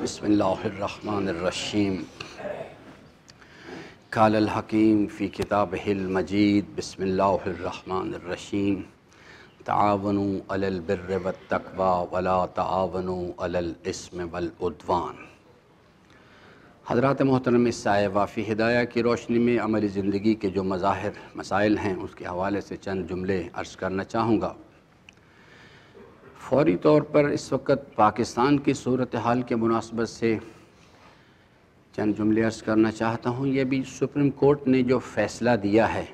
بسم اللہ الرحمن الرحیم قال الحکیم فی کتابہ المجید بسم اللہ الرحمن الرحیم تعاونوا علی البر والتقوی ولا تعاونوا علی الاثم والعدوان۔ حضرات محترم، اس آیہ وافی ہدایہ کی روشنی میں عملی زندگی کے جو مظاہر مسائل ہیں اس کے حوالے سے چند جملے عرض کرنا چاہوں گا۔ فوری طور پر اس وقت پاکستان کی صورتحال کے مناسبت سے چند جملے عرض کرنا چاہتا ہوں۔ یہ بھی سپریم کورٹ نے جو فیصلہ دیا ہے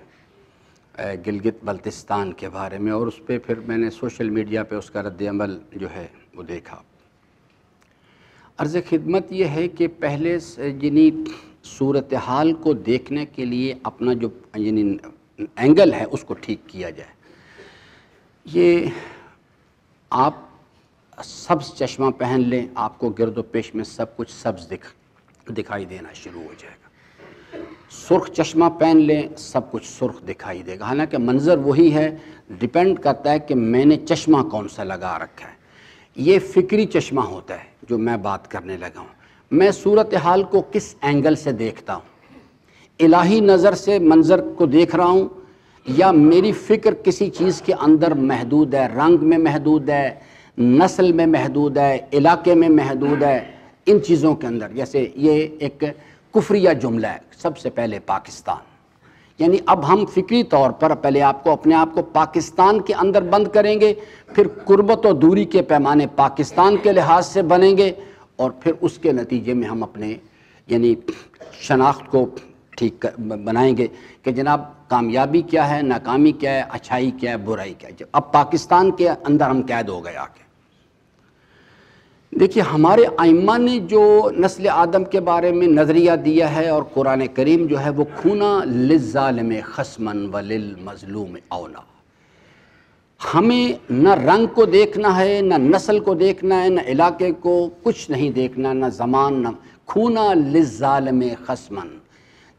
گلگت بلتستان کے بارے میں، اور اس پہ پھر میں نے سوشل میڈیا پہ اس کا رد عمل جو ہے وہ دیکھا۔ عرض خدمت یہ ہے کہ پہلے یعنی صورتحال کو دیکھنے کے لیے اپنا جو یعنی اینگل ہے اس کو ٹھیک کیا جائے۔ یہ آپ سبز چشمہ پہن لیں، آپ کو گرد و پیش میں سب کچھ سبز دکھائی دینا شروع ہو جائے گا۔ سرخ چشمہ پہن لیں، سب کچھ سرخ دکھائی دے گا، حالانکہ منظر وہی ہے، ڈیپینڈ کرتا ہے کہ میں نے چشمہ کون سا لگا رکھا ہے۔ یہ فکری چشمہ ہوتا ہے جو میں بات کرنے لگا ہوں۔ میں صورتحال کو کس اینگل سے دیکھتا ہوں؟ الہی نظر سے منظر کو دیکھ رہا ہوں، یا میری فکر کسی چیز کے اندر محدود ہے، رنگ میں محدود ہے، نسل میں محدود ہے، علاقے میں محدود ہے، ان چیزوں کے اندر۔ جیسے یہ ایک کفریہ جملہ ہے، سب سے پہلے پاکستان، یعنی اب ہم فکری طور پر پہلے اپنے آپ کو پاکستان کے اندر بند کریں گے، پھر قربت و دوری کے پیمانے پاکستان کے لحاظ سے بنیں گے، اور پھر اس کے نتیجے میں ہم اپنے یعنی شناخت کو ٹھیک بنائیں گے کہ جناب کامیابی کیا ہے، ناکامی کیا ہے، اچھائی کیا ہے، برائی کیا ہے۔ اب پاکستان کے اندر ہم قید ہو گئے آگے۔ دیکھیے، ہمارے ائمہ نے جو نسل آدم کے بارے میں نظریہ دیا ہے، اور قرآن کریم جو ہے وہ کھونا للظالم خصمن وللمظلوم اولا۔ ہمیں نہ رنگ کو دیکھنا ہے، نہ نسل کو دیکھنا ہے، نہ علاقے کو، کچھ نہیں دیکھنا، نہ زمان، نہ کھونا للظالم خصمن۔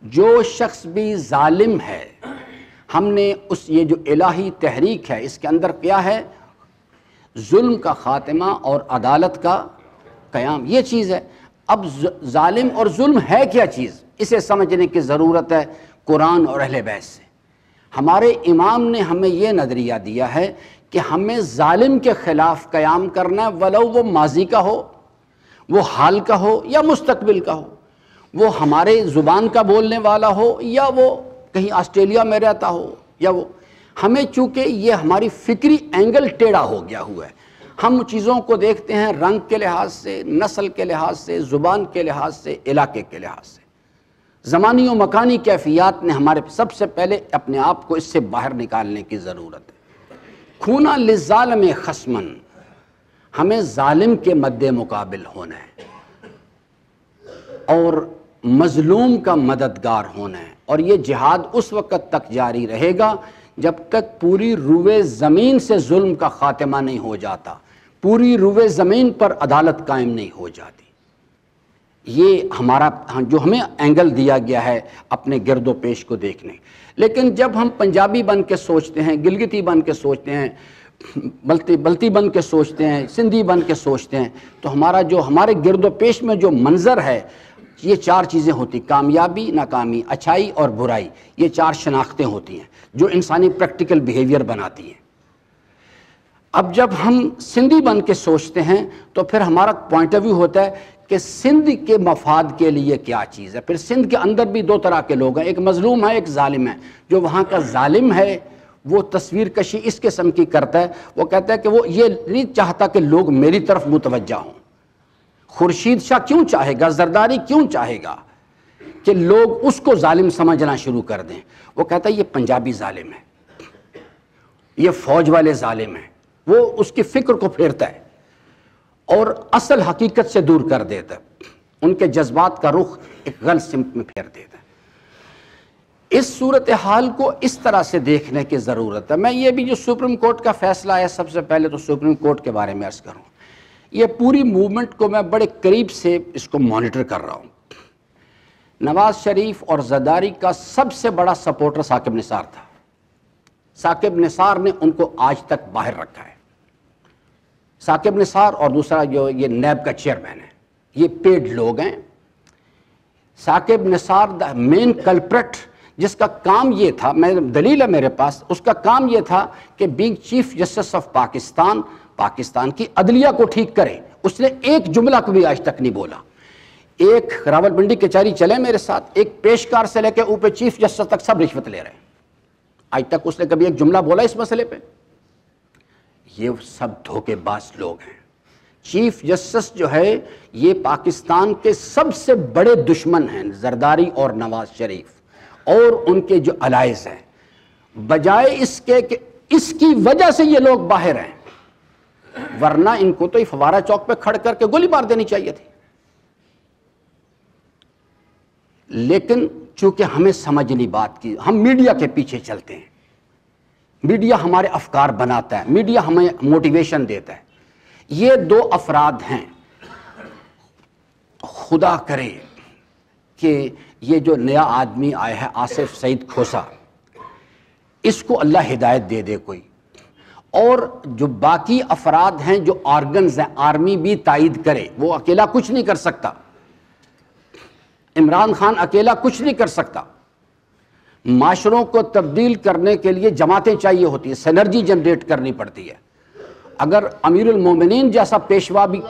جو شخص بھی ظالم ہے، ہم نے یہ جو الہی تحریک ہے اس کے اندر کیا ہے؟ ظلم کا خاتمہ اور عدالت کا قیام، یہ چیز ہے۔ اب ظالم اور ظلم ہے کیا چیز، اسے سمجھنے کی ضرورت ہے قرآن اور اہل بیت سے۔ ہمارے امام نے ہمیں یہ نظریہ دیا ہے کہ ہمیں ظالم کے خلاف قیام کرنا ہے، ولو وہ ماضی کا ہو، وہ حال کا ہو، یا مستقبل کا ہو، وہ ہمارے زبان کا بولنے والا ہو، یا وہ کہیں آسٹریلیا میں رہتا ہو، یا وہ ہمیں، چونکہ یہ ہماری فکری اینگل ٹیڑھا ہو گیا ہوا ہے۔ ہم چیزوں کو دیکھتے ہیں رنگ کے لحاظ سے، نسل کے لحاظ سے، زبان کے لحاظ سے، علاقے کے لحاظ سے۔ زمانی و مکانی کیفیات نے ہمارے سب سے پہلے اپنے آپ کو اس سے باہر نکالنے کی ضرورت ہے۔ کھونا للظالم خصمن، ہمیں ظالم کے مد مقابل ہونا ہے اور مظلوم کا مددگار ہونا ہے، اور یہ جہاد اس وقت تک جاری رہے گا جب تک پوری روئے زمین سے ظلم کا خاتمہ نہیں ہو جاتا، پوری روئے زمین پر عدالت قائم نہیں ہو جاتی۔ یہ ہمارا جو ہمیں اینگل دیا گیا ہے اپنے گرد و پیش کو دیکھنے۔ لیکن جب ہم پنجابی بن کے سوچتے ہیں، گلگتی بن کے سوچتے ہیں، بلتی بن کے سوچتے ہیں، سندھی بن کے سوچتے ہیں، تو ہمارے گرد و پیش میں جو منظر ہے، یہ چار چیزیں ہوتی: کامیابی، ناکامی، اچھائی اور برائی۔ یہ چار شناختیں ہوتی ہیں جو انسانی پریکٹیکل بیہیویئر بناتی ہیں۔ اب جب ہم سندھی بن کے سوچتے ہیں تو پھر ہمارا پوائنٹ آف ویو ہوتا ہے کہ سندھ کے مفاد کے لیے کیا چیز ہے۔ پھر سندھ کے اندر بھی دو طرح کے لوگ ہیں، ایک مظلوم ہے، ایک ظالم ہے۔ جو وہاں کا ظالم ہے وہ تصویر کشی اس قسم کی کرتا ہے، وہ کہتا ہے کہ وہ یہ نہیں چاہتا کہ لوگ میری طرف متوجہ ہوں۔ خورشید شاہ کیوں چاہے گا، زرداری کیوں چاہے گا کہ لوگ اس کو ظالم سمجھنا شروع کر دیں؟ وہ کہتا ہے یہ پنجابی ظالم ہے، یہ فوج والے ظالم ہیں۔ وہ اس کی فکر کو پھیرتا ہے اور اصل حقیقت سے دور کر دیتا ہے، ان کے جذبات کا رخ ایک غلط سمت میں پھیر دیتا ہے۔ اس صورتحال کو اس طرح سے دیکھنے کی ضرورت ہے۔ میں یہ بھی جو سپریم کورٹ کا فیصلہ ہے، سب سے پہلے تو سپریم کورٹ کے بارے میں عرض کروں، یہ پوری موومنٹ کو میں بڑے قریب سے اس کو مانیٹر کر رہا ہوں۔ نواز شریف اور زرداری کا سب سے بڑا سپورٹر ثاقب نثار تھا۔ ثاقب نثار نے ان کو آج تک باہر رکھا ہے۔ ثاقب نثار اور دوسرا جو یہ نیب کا چیئرمین ہے، یہ پیڈ لوگ ہیں. ثاقب نثار دا مین کلپریٹ، جس کا کام یہ تھا، میں دلیل ہے میرے پاس، اس کا کام یہ تھا کہ being chief justice of Pakistan, Pakistan کی عدلیہ کو ٹھیک کرے. اس نے ایک جملہ کو بھی آج تک نہیں بولا. ایک راول پنڈی کچہری چلے میرے ساتھ، ایک پیشکار سے لے کے اوپر چیف جسٹس تک سب رشوت لے رہے ہیں. آج تک اس نے کبھی ایک جملہ بولا اس مسئلے پہ؟ یہ سب دھوکے باز لوگ ہیں. چیف جسٹس جو ہے یہ پاکستان کے سب سے بڑے دشمن ہیں، زرداری اور نواز شریف اور ان کے جو الائز ہیں. بجائے اس کے کہ اس کی وجہ سے یہ لوگ باہر ہیں، ورنہ ان کو تو فوارہ چوک پہ کھڑ کر کے گولی مار دینی چاہیے تھی. لیکن چونکہ ہمیں سمجھ نہیں بات کی، ہم میڈیا کے پیچھے چلتے ہیں. میڈیا ہمارے افکار بناتا ہے، میڈیا ہمیں موٹیویشن دیتا ہے. یہ دو افراد ہیں، خدا کرے کہ یہ جو نیا آدمی آیا ہے آصف سعید کھوسا، اس کو اللہ ہدایت دے دے کوئی، اور جو باقی افراد ہیں جو آرگنز ہیں، آرمی بھی تائید کرے. وہ اکیلا کچھ نہیں کر سکتا، عمران خان اکیلا کچھ نہیں کر سکتا. معاشروں کو تبدیل کرنے کے لیے جماعتیں چاہیے ہوتی ہیں، سینرجی جنریٹ کرنی پڑتی ہے. اگر امیر المومنین جیسا پیشوا بھی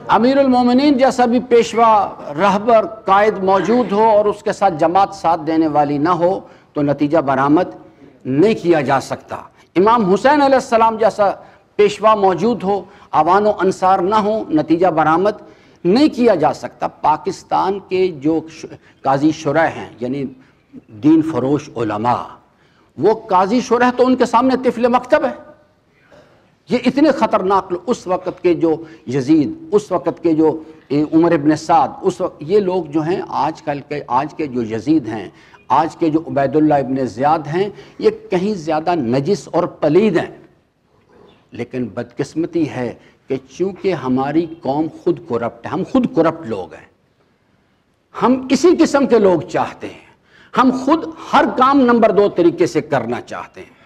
امیر المومنین جیسا بھی پیشوا، رہبر، قائد موجود ہو اور اس کے ساتھ جماعت ساتھ دینے والی نہ ہو تو نتیجہ برآمد نہیں کیا جا سکتا. امام حسین علیہ السلام جیسا پیشوا موجود ہو، اوان و انصار نہ ہو، نتیجہ برآمد نہیں کیا جا سکتا. پاکستان کے جو قاضی شرح ہیں، یعنی دین فروش علماء، وہ قاضی شرح تو ان کے سامنے طفل مکتب ہے. یہ اتنے خطرناک اس وقت کے جو یزید، اس وقت کے جو عمر ابن سعد، اس وقت یہ لوگ جو ہیں آج کے جو یزید ہیں، آج کے جو عبید اللہ ابن زیاد ہیں، یہ کہیں زیادہ نجس اور پلید ہیں. لیکن بدقسمتی ہے کہ چونکہ ہماری قوم خود کرپٹ ہے، ہم خود کرپٹ لوگ ہیں، ہم اسی قسم کے لوگ چاہتے ہیں. ہم خود ہر کام نمبر 2 طریقے سے کرنا چاہتے ہیں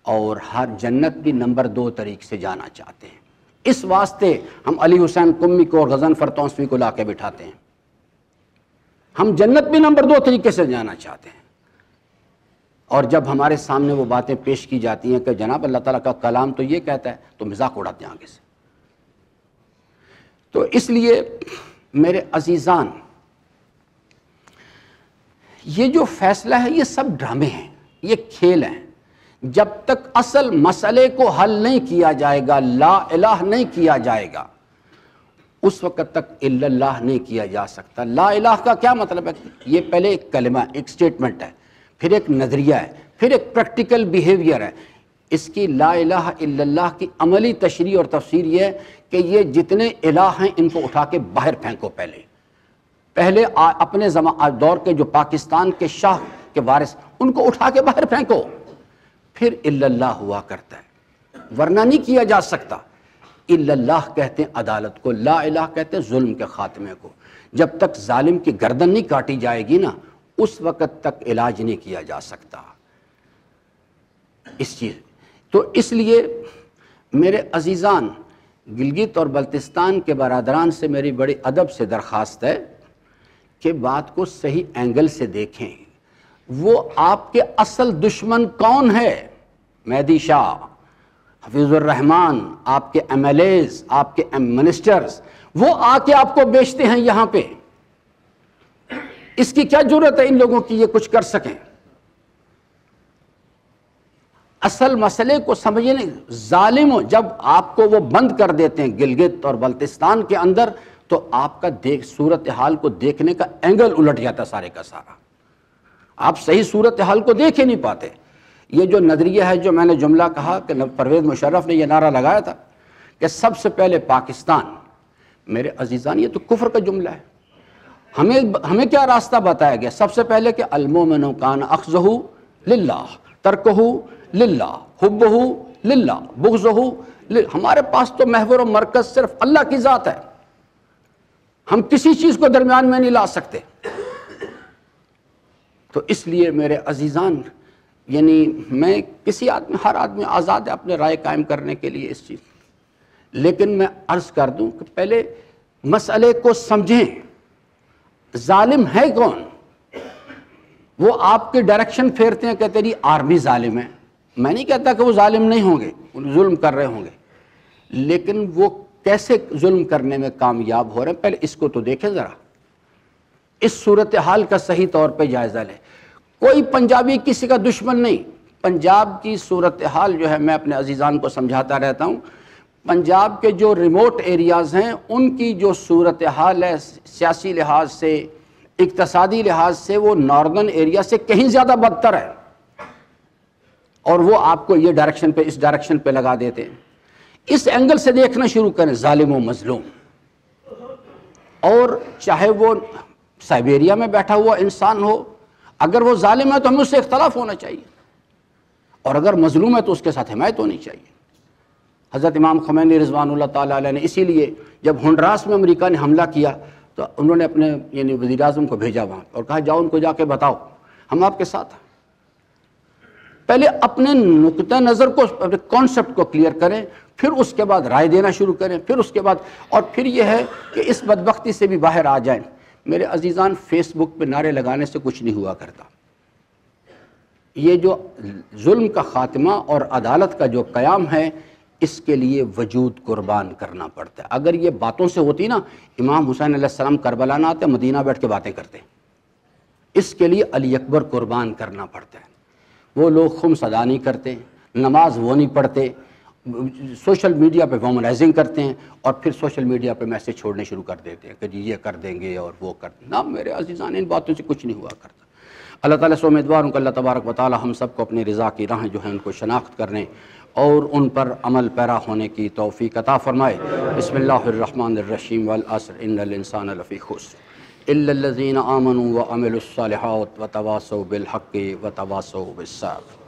اور ہر جنت بھی نمبر 2 طریقے سے جانا چاہتے ہیں. اس واسطے ہم علی حسین قمی کو اور غضنفر تونسوی کو لا کے بٹھاتے ہیں. ہم جنت بھی نمبر 2 طریقے سے جانا چاہتے ہیں. اور جب ہمارے سامنے وہ باتیں پیش کی جاتی ہیں کہ جناب اللہ تعالیٰ کا کلام تو یہ کہتا ہے، تو مذاق اڑاتے ہیں آگے سے. تو اس لیے میرے عزیزان، یہ جو فیصلہ ہے یہ سب ڈرامے ہیں، یہ کھیل ہیں. جب تک اصل مسئلے کو حل نہیں کیا جائے گا، لا الہ نہیں کیا جائے گا، اس وقت تک الا اللہ نہیں کیا جا سکتا. لا الہ کا کیا مطلب ہے؟ یہ پہلے ایک کلمہ، ایک سٹیٹمنٹ ہے، پھر ایک نظریہ ہے، پھر ایک پریکٹیکل بیہیویئر ہے. اس کی لا الہ الا اللہ کی عملی تشریح اور تفسیر یہ ہے کہ یہ جتنے الہ ہیں ان کو اٹھا کے باہر پھینکو. پہلے اپنے دور کے جو پاکستان کے شاہ کے وارث، ان کو اٹھا کے باہر پھینکو، پھر الا اللہ ہوا کرتا ہے، ورنہ نہیں کیا جا سکتا. الا اللہ کہتے ہیں عدالت کو، لا الہ کہتے ہیں ظلم کے خاتمے کو. جب تک ظالم کی گردن نہیں کاٹی جائے گی نا، اس وقت تک علاج نہیں کیا جا سکتا اس چیز. تو اس لیے میرے عزیزان، گلگت اور بلتستان کے برادران سے میری بڑی ادب سے درخواست ہے کہ بات کو صحیح اینگل سے دیکھیں. وہ آپ کے اصل دشمن کون ہے؟ مہدی شاہ، حفیظ الرحمان، آپ کے ایم ایل ایز، آپ کے منسٹرز، وہ آ کے آپ کو بیچتے ہیں یہاں پہ. اس کی کیا ضرورت ہے ان لوگوں کی یہ کچھ کر سکیں؟ اصل مسئلے کو سمجھے نہیں. ظالم جب آپ کو وہ بند کر دیتے ہیں گلگت اور بلتستان کے اندر، تو آپ کا صورتحال کو دیکھنے کا اینگل الٹ جاتا سارے کا سارا. آپ صحیح صورتحال کو دیکھ ہی نہیں پاتے. یہ جو نظریہ ہے، جو میں نے جملہ کہا کہ پرویز مشرف نے یہ نعرہ لگایا تھا کہ سب سے پہلے پاکستان، میرے عزیزان یہ تو کفر کا جملہ ہے. ہمیں کیا راستہ بتایا گیا؟ سب سے پہلے کہ المومن کان اخذہ للہ، ترکہ للہ، حبہ للہ، بغضہ للہ. ہمارے پاس تو محور و مرکز صرف اللہ کی ذات ہے، ہم کسی چیز کو درمیان میں نہیں لا سکتے. تو اس لیے میرے عزیزان، یعنی میں ہر آدمی آزاد ہے اپنے رائے قائم کرنے کے لیے اس چیز، لیکن میں عرض کر دوں کہ پہلے مسئلے کو سمجھیں، ظالم ہے کون؟ وہ آپ کی ڈائریکشن پھیرتے ہیں کہ تیری آرمی ظالم ہے، میں نہیں کہتا کہ وہ ظالم نہیں ہوں گے، ظلم کر رہے ہوں گے، لیکن وہ کیسے ظلم کرنے میں کامیاب ہو رہے ہیں پہلے اس کو تو دیکھیں ذرا، اس صورتحال کا صحیح طور پہ جائزہ لیں۔ کوئی پنجابی کسی کا دشمن نہیں، پنجاب کی صورتحال جو ہے میں اپنے عزیزان کو سمجھاتا رہتا ہوں، پنجاب کے جو ریموٹ ایریاز ہیں ان کی جو صورتحال ہے سیاسی لحاظ سے، اقتصادی لحاظ سے، وہ ناردرن ایریا سے کہیں زیادہ بدتر ہے، اور وہ آپ کو یہ ڈائریکشن پہ اس ڈائریکشن پہ لگا دیتے ہیں۔ اس اینگل سے دیکھنا شروع کریں، ظالم و مظلوم، اور چاہے وہ سائبیریا میں بیٹھا ہوا انسان ہو، اگر وہ ظالم ہے تو ہمیں اس سے اختلاف ہونا چاہیے، اور اگر مظلوم ہے تو اس کے ساتھ حمایت ہونی چاہیے۔ حضرت امام خمینی رضوان اللہ تعالیٰ علیہ نے اسی لیے جب ہنڈراس میں امریکہ نے حملہ کیا تو انہوں نے اپنے یعنی وزیر اعظم کو بھیجا وہاں اور کہا جاؤ ان کو جا کے بتاؤ ہم آپ کے ساتھ ہیں۔ پہلے اپنے نقطہ نظر کو، اپنے کانسیپٹ کو کلیئر کریں، پھر اس کے بعد رائے دینا شروع کریں، پھر اس کے بعد، اور پھر یہ ہے کہ اس بدبختی سے بھی باہر آ جائیں۔ میرے عزیزان، فیس بک پہ نعرے لگانے سے کچھ نہیں ہوا کرتا، یہ جو ظلم کا خاتمہ اور عدالت کا جو قیام ہے اس کے لیے وجود قربان کرنا پڑتا ہے۔ اگر یہ باتوں سے ہوتی نا، امام حسین علیہ السلام کربلا نہ آتے، مدینہ بیٹھ کے باتیں کرتے۔ اس کے لیے علی اکبر قربان کرنا پڑتا ہے۔ وہ لوگ خمس ادا نہیں کرتے، نماز وہ نہیں پڑھتے، سوشل میڈیا پہ وومنائزنگ کرتے ہیں، اور پھر سوشل میڈیا پہ میسج چھوڑنے شروع کر دیتے ہیں کہ جی یہ کر دیں گے اور وہ کر دیں گے۔ نہ میرے عزیزان، ان باتوں سے کچھ نہیں ہوا کرتا۔ اللہ تعالیٰ سے امیدوار ہوں کہ اللہ تبارک و تعالیٰ ہم سب کو اپنی رضا کی راہیں جو ہیں ان کو شناخت کرنے اور ان پر عمل پیرا ہونے کی توفیق عطا فرمائے۔ بسم اللہ الرحمن الرحیم، والعصر ان الانسان لفی خسر الا الذین آمنوا وعملوا الصالحات وتواصوا بالحق وتواصوا بالصبر۔